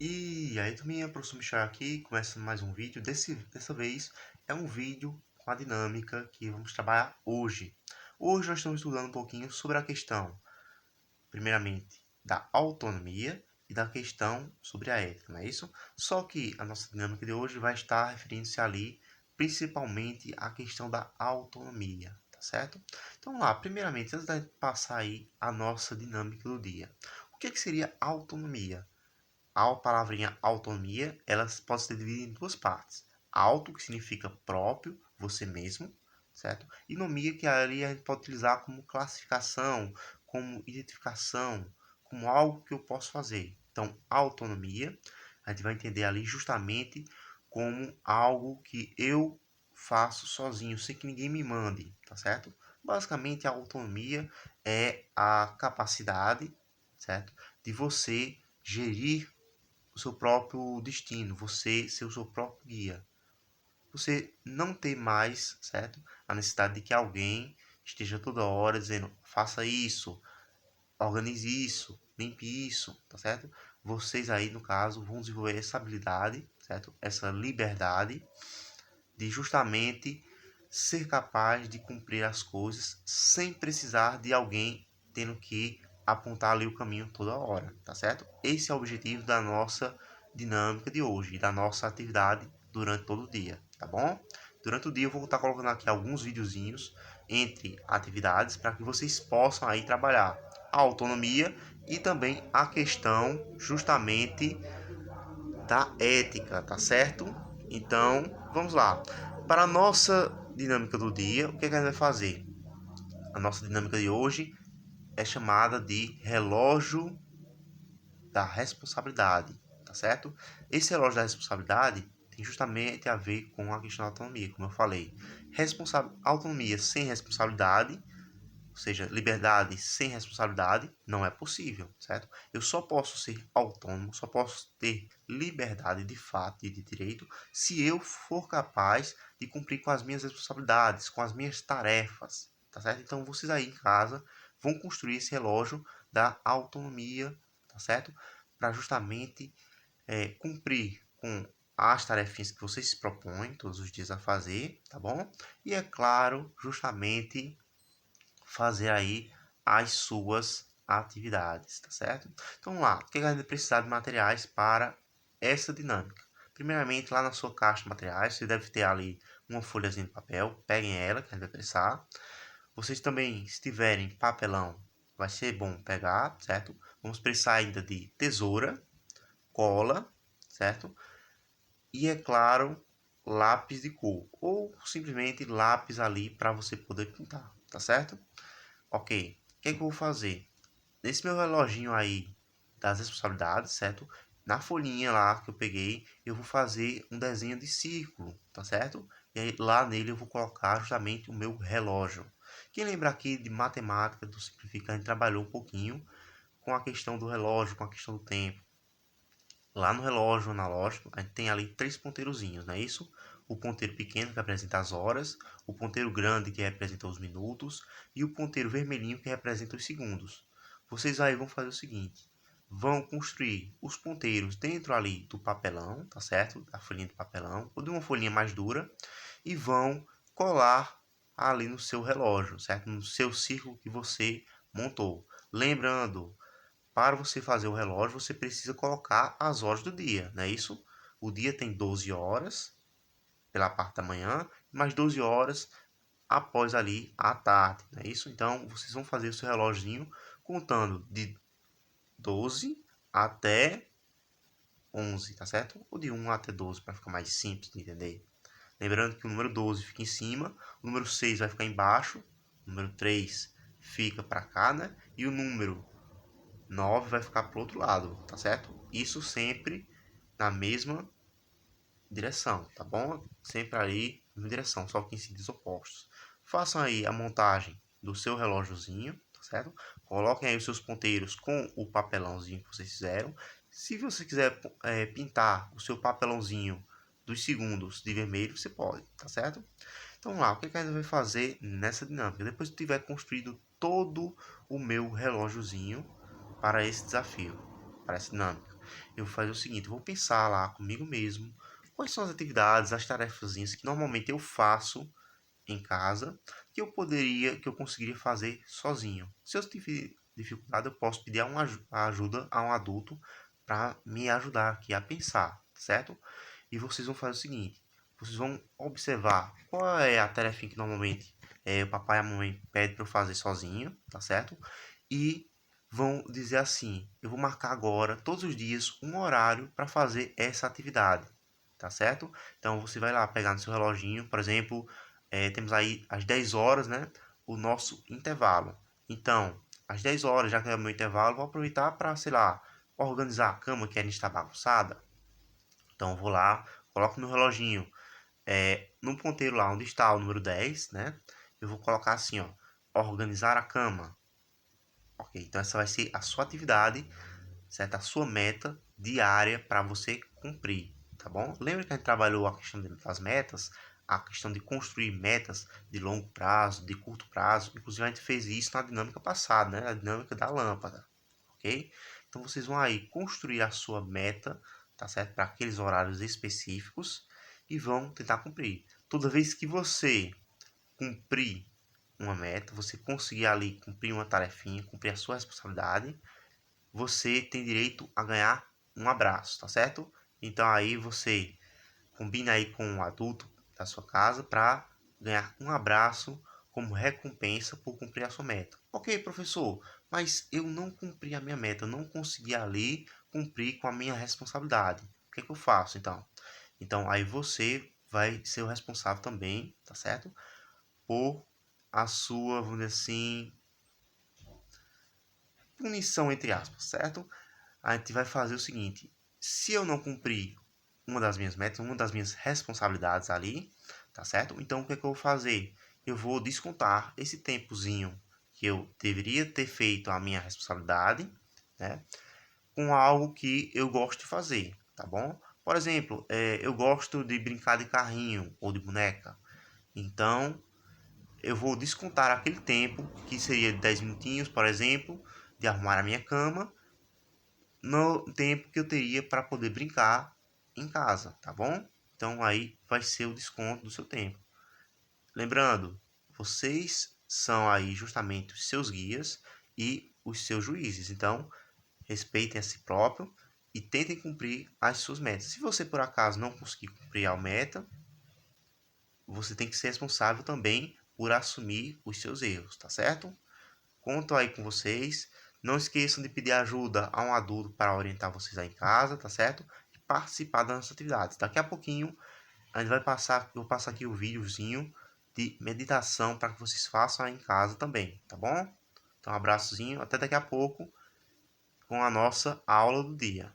E aí, turminha, professor Michel aqui, começando mais um vídeo. Dessa vez é um vídeo com a dinâmica que vamos trabalhar hoje. Hoje nós estamos estudando um pouquinho sobre a questão, primeiramente, da autonomia e da questão sobre a ética, não é isso? Só que a nossa dinâmica de hoje vai estar referindo-se ali, principalmente, à questão da autonomia, tá certo? Então, vamos lá, primeiramente, antes de passar aí a nossa dinâmica do dia. O que seria autonomia? A palavrinha autonomia, ela pode ser dividida em duas partes. Auto, que significa próprio, você mesmo, certo? E nomia, que ali a gente pode utilizar como classificação, como identificação, como algo que eu posso fazer. Então, autonomia, a gente vai entender ali justamente como algo que eu faço sozinho, sem que ninguém me mande, tá certo? Basicamente, a autonomia é a capacidade, certo, de você gerir o seu próprio destino, você ser o seu próprio guia. Você não ter mais, certo, a necessidade de que alguém esteja toda hora dizendo, faça isso, organize isso, limpe isso, tá certo? Vocês aí, no caso, vão desenvolver essa habilidade, certo? Essa liberdade de justamente ser capaz de cumprir as coisas sem precisar de alguém tendo que apontar ali o caminho toda hora, tá certo? Esse é o objetivo da nossa dinâmica de hoje, da nossa atividade durante todo o dia, tá bom? Durante o dia eu vou estar colocando aqui alguns videozinhos entre atividades para que vocês possam aí trabalhar a autonomia e também a questão justamente da ética, tá certo? Então, vamos lá. Para a nossa dinâmica do dia, o que a gente vai fazer? A nossa dinâmica de hoje é chamada de relógio da responsabilidade, tá certo? Esse relógio da responsabilidade tem justamente a ver com a questão da autonomia, como eu falei. Autonomia sem responsabilidade, ou seja, liberdade sem responsabilidade, não é possível, certo? Eu só posso ser autônomo, só posso ter liberdade de fato e de direito se eu for capaz de cumprir com as minhas responsabilidades, com as minhas tarefas, tá certo? Então vocês aí em casa vão construir esse relógio da autonomia, tá certo? Para justamente cumprir com as tarefinhas que vocês se propõem todos os dias a fazer, tá bom? E é claro, justamente fazer aí as suas atividades, tá certo? Então vamos lá, o que a gente vai precisar de materiais para essa dinâmica? Primeiramente, lá na sua caixa de materiais, você deve ter ali uma folhazinha de papel, peguem ela, que a gente vai precisar. Vocês também, se tiverem papelão, vai ser bom pegar, certo? Vamos precisar ainda de tesoura, cola, certo? E é claro, lápis de cor, ou simplesmente lápis ali para você poder pintar, tá certo? Ok, o que é que eu vou fazer? Nesse meu reloginho aí das responsabilidades, certo? Na folhinha lá que eu peguei, eu vou fazer um desenho de círculo, tá certo? E aí, lá nele eu vou colocar justamente o meu relógio. Quem lembra aqui de matemática do Simplifica, a gente trabalhou um pouquinho com a questão do relógio, com a questão do tempo. Lá no relógio analógico, a gente tem ali três ponteirozinhos, não é isso? O ponteiro pequeno, que representa as horas, o ponteiro grande, que representa os minutos, e o ponteiro vermelhinho, que representa os segundos. Vocês aí vão fazer o seguinte, vão construir os ponteiros dentro ali do papelão, tá certo? Da folhinha de papelão, ou de uma folhinha mais dura, e vão colar ali no seu relógio, certo? No seu círculo que você montou. Lembrando, para você fazer o relógio, você precisa colocar as horas do dia, não é isso? O dia tem 12 horas pela parte da manhã, mais 12 horas após ali a tarde, não é isso? Então, vocês vão fazer o seu relógio contando de 12 até 11, tá certo? Ou de 1 até 12, para ficar mais simples de entender. Lembrando que o número 12 fica em cima, o número 6 vai ficar embaixo, o número 3 fica para cá, né? E o número 9 vai ficar para o outro lado, tá certo? Isso sempre na mesma direção, tá bom? Sempre aí na mesma direção, só que em sentidos opostos. Façam aí a montagem do seu relógiozinho, tá certo? Coloquem aí os seus ponteiros com o papelãozinho que vocês fizeram. Se você quiser pintar o seu papelãozinho dos segundos de vermelho, você pode, tá certo? Então vamos lá, o que a gente vai fazer nessa dinâmica? Depois que tiver construído todo o meu relógiozinho para esse desafio, para essa dinâmica, Eu vou fazer o seguinte, eu vou pensar lá comigo mesmo quais são as atividades, as tarefazinhas que normalmente eu faço em casa que eu conseguiria fazer sozinho. Se eu tiver dificuldade, eu posso pedir a ajuda a um adulto para me ajudar aqui a pensar, certo? E vocês vão fazer o seguinte, vocês vão observar qual é a tarefa que normalmente o papai e a mamãe pedem para eu fazer sozinho, tá certo? E vão dizer assim, eu vou marcar agora, todos os dias, um horário para fazer essa atividade, tá certo? Então você vai lá pegar no seu reloginho, por exemplo, temos aí às 10 horas, né, o nosso intervalo. Então, às 10 horas, já que é o meu intervalo, vou aproveitar para, sei lá, organizar a cama que ainda está bagunçada. Então, eu vou lá, coloco no reloginho, no ponteiro lá onde está o número 10, né, eu vou colocar assim, ó, organizar a cama. Ok, então essa vai ser a sua atividade, certo? A sua meta diária para você cumprir, tá bom? Lembra que a gente trabalhou a questão das metas, a questão de construir metas de longo prazo, de curto prazo. Inclusive a gente fez isso na dinâmica passada, né? A dinâmica da lâmpada, ok? Então vocês vão aí construir a sua meta, tá certo? Para aqueles horários específicos e vão tentar cumprir. Toda vez que você cumprir uma meta, você conseguir ali cumprir uma tarefinha, cumprir a sua responsabilidade, você tem direito a ganhar um abraço, tá certo? Então aí você combina aí com um adulto da sua casa para ganhar um abraço como recompensa por cumprir a sua meta. Ok, professor, mas eu não cumpri a minha meta, eu não consegui ali cumprir com a minha responsabilidade. O que é que eu faço então? Então aí você vai ser o responsável também, tá certo? Por a sua, vamos dizer assim, punição entre aspas, certo? A gente vai fazer o seguinte: se eu não cumprir uma das minhas metas, uma das minhas responsabilidades ali, tá certo? Então o que é que eu vou fazer? Eu vou descontar esse tempozinho que eu deveria ter feito a minha responsabilidade, né, com algo que eu gosto de fazer, tá bom? Por exemplo, eu gosto de brincar de carrinho ou de boneca. Então, eu vou descontar aquele tempo, que seria 10 minutinhos, por exemplo, de arrumar a minha cama, no tempo que eu teria para poder brincar em casa, tá bom? Então aí vai ser o desconto do seu tempo. Lembrando, vocês são aí justamente os seus guias e os seus juízes. Então, respeitem a si próprio e tentem cumprir as suas metas. Se você por acaso não conseguir cumprir a meta, você tem que ser responsável também por assumir os seus erros, tá certo? Conto aí com vocês. Não esqueçam de pedir ajuda a um adulto para orientar vocês aí em casa, tá certo? E participar das nossas atividades. Daqui a pouquinho a gente vai passar, eu vou passar aqui o videozinho de meditação para que vocês façam aí em casa também, tá bom? Então um abraçozinho, até daqui a pouco com a nossa aula do dia.